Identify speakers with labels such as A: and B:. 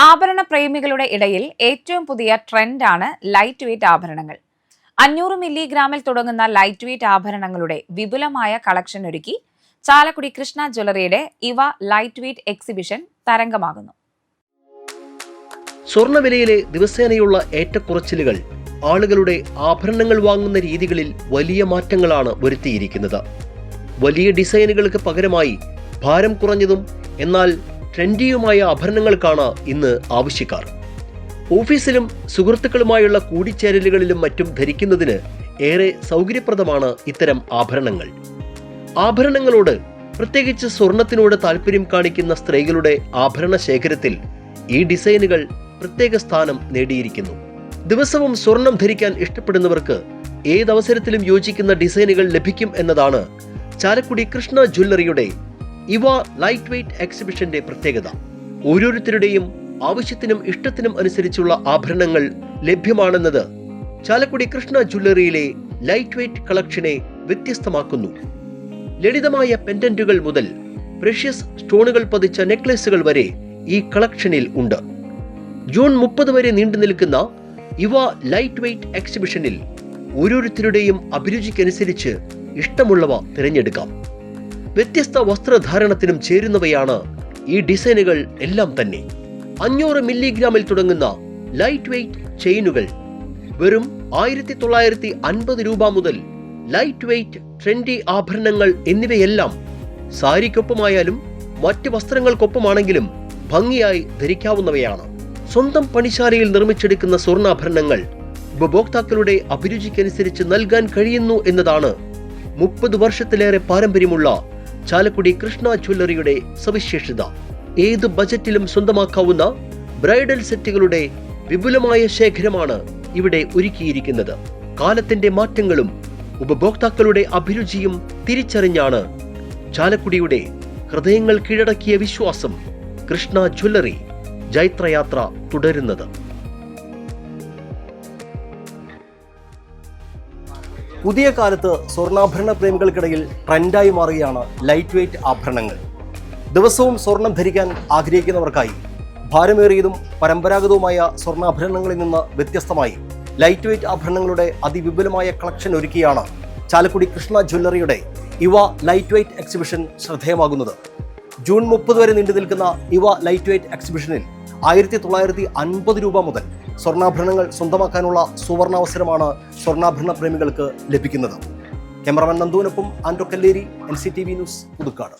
A: ആഭരണ പ്രേമികളുടെ ഇടയിൽ ഏറ്റവും പുതിയ ട്രെൻഡാണ് ലൈറ്റ് വെയ്റ്റ് ആഭരണങ്ങൾ. 500 മില്ലിഗ്രാമിൽ തുടങ്ങുന്ന ലൈറ്റ് വെയ്റ്റ് ആഭരണങ്ങളുടെ വിപുലമായ കളക്ഷൻ ഒരുക്കി ചാലക്കുടി കൃഷ്ണ ജ്വല്ലറിയുടെ ഇവ ലൈറ്റ് വെയ്റ്റ് എക്സിബിഷൻ തരംഗമാകുന്നു.
B: സ്വർണ്ണവിലയിലെ ദിവസേനയുള്ള ഏറ്റക്കുറച്ചിലുകൾ ആളുകളുടെ ആഭരണങ്ങൾ വാങ്ങുന്ന രീതികളിൽ വലിയ മാറ്റങ്ങളാണ് വരുത്തിയിരിക്കുന്നത്. വലിയ ഡിസൈനുകൾക്ക് പകരമായി ഭാരം കുറഞ്ഞതും എന്നാൽ ട്രെൻഡിയുമായ ആഭരണങ്ങൾക്കാണ് ഇന്ന് ആവശ്യക്കാർ. ഓഫീസിലും സുഹൃത്തുക്കളുമായുള്ള കൂടിച്ചേരലുകളിലും മറ്റും ധരിക്കുന്നതിന് ഏറെ സൗകര്യപ്രദമാണ് ഇത്തരം ആഭരണങ്ങൾ. ആഭരണങ്ങളോട്, പ്രത്യേകിച്ച് സ്വർണത്തിനോട് താല്പര്യം കാണിക്കുന്ന സ്ത്രീകളുടെ ആഭരണ ശേഖരത്തിൽ ഈ ഡിസൈനുകൾ പ്രത്യേക സ്ഥാനം നേടിയിരിക്കുന്നു. ദിവസവും സ്വർണം ധരിക്കാൻ ഇഷ്ടപ്പെടുന്നവർക്ക് ഏതവസരത്തിലും യോജിക്കുന്ന ഡിസൈനുകൾ ലഭിക്കും എന്നതാണ് ചാലക്കുടി കൃഷ്ണ ജ്വല്ലറിയുടെ ഇവ ലൈറ്റ് വെയ്റ്റ് എക്സിബിഷന്റെ പ്രത്യേകത. ഓരോരുത്തരുടെയും ആവശ്യത്തിനും ഇഷ്ടത്തിനും അനുസരിച്ചുള്ള ആഭരണങ്ങൾ ലഭ്യമാണെന്നത് ചാലക്കുടി കൃഷ്ണ ജ്വല്ലറിയിലെ ലൈറ്റ് വെയ്റ്റ് കളക്ഷനെ വ്യത്യസ്തമാക്കുന്നു. ലളിതമായ പെൻഡന്റുകൾ മുതൽ പ്രഷ്യസ് സ്റ്റോണുകൾ പതിച്ച നെക്ലേസുകൾ വരെ ഈ കളക്ഷനിൽ ഉണ്ട്. ജൂൺ 30 വരെ നീണ്ടു നിൽക്കുന്ന ഇവ ലൈറ്റ് വെയ്റ്റ് എക്സിബിഷനിൽ ഓരോരുത്തരുടെയും അഭിരുചിക്കനുസരിച്ച് ഇഷ്ടമുള്ളവ തിരഞ്ഞെടുക്കാം. വ്യത്യസ്ത വസ്ത്രധാരണത്തിനും ചേരുന്നവയാണ് ഈ ഡിസൈനുകൾ എല്ലാം തന്നെ. 500 മില്ലിഗ്രാമിൽ തുടങ്ങുന്ന ലൈറ്റ് വെയ്റ്റ് ചെയിനുകൾ വെറും 1950 രൂപ മുതൽ ലൈറ്റ് വെയ്റ്റ് ട്രെൻഡി ആഭരണങ്ങൾ എന്നിവയെല്ലാം സാരിക്കൊപ്പമായാലും മറ്റ് വസ്ത്രങ്ങൾക്കൊപ്പമാണെങ്കിലും ഭംഗിയായി ധരിക്കാവുന്നവയാണ്. സ്വന്തം പണിശാലയിൽ നിർമ്മിച്ചെടുക്കുന്ന സ്വർണ്ണാഭരണങ്ങൾ ഉപഭോക്താക്കളുടെ അഭിരുചിക്കനുസരിച്ച് നൽകാൻ കഴിയുന്നു എന്നതാണ് 30 വർഷത്തിലേറെ പാരമ്പര്യമുള്ള ചാലക്കുടി കൃഷ്ണ ജ്വല്ലറിയുടെ സവിശേഷത. ഏത് ബജറ്റിലും സ്വന്തമാക്കാവുന്ന ബ്രൈഡൽ സെറ്റുകളുടെ വിപുലമായ ശേഖരമാണ് ഇവിടെ ഒരുക്കിയിരിക്കുന്നത്. കാലത്തിന്റെ മാറ്റങ്ങളും ഉപഭോക്താക്കളുടെ അഭിരുചിയും തിരിച്ചറിഞ്ഞാണ് ചാലക്കുടിയുടെ ഹൃദയങ്ങൾ കീഴടക്കിയ വിശ്വാസം കൃഷ്ണ ജ്വല്ലറി ജൈത്രയാത്ര തുടരുന്നത്.
C: പുതിയ കാലത്ത് സ്വർണ്ണാഭരണ പ്രേമികൾക്കിടയിൽ ട്രെൻഡായി മാറുകയാണ് ലൈറ്റ് വെയ്റ്റ് ആഭരണങ്ങൾ. ദിവസവും സ്വർണം ധരിക്കാൻ ആഗ്രഹിക്കുന്നവർക്കായി ഭാരമേറിയതും പരമ്പരാഗതവുമായ സ്വർണ്ണാഭരണങ്ങളിൽ നിന്ന് വ്യത്യസ്തമായി ലൈറ്റ് വെയ്റ്റ് ആഭരണങ്ങളുടെ അതിവിപുലമായ കളക്ഷൻ ഒരുക്കിയാണ് ചാലക്കുടി കൃഷ്ണ ജ്വല്ലറിയുടെ ഇവ ലൈറ്റ് വെയ്റ്റ് എക്സിബിഷൻ ശ്രദ്ധേയമാകുന്നത്. ജൂൺ 30 വരെ നീണ്ടു നിൽക്കുന്ന ഇവ ലൈറ്റ് വെയ്റ്റ് എക്സിബിഷനിൽ 1950 രൂപ മുതൽ സ്വർണ്ണാഭരണങ്ങൾ സ്വന്തമാക്കാനുള്ള സുവർണാവസരമാണ് സ്വർണ്ണാഭരണ പ്രേമികൾക്ക് ലഭിക്കുന്നത്. ക്യാമറമാൻ നന്ദുവിനൊപ്പം ആൻഡ്രോ കല്ലേരി, NCTV ന്യൂസ്, പുതുക്കാട്.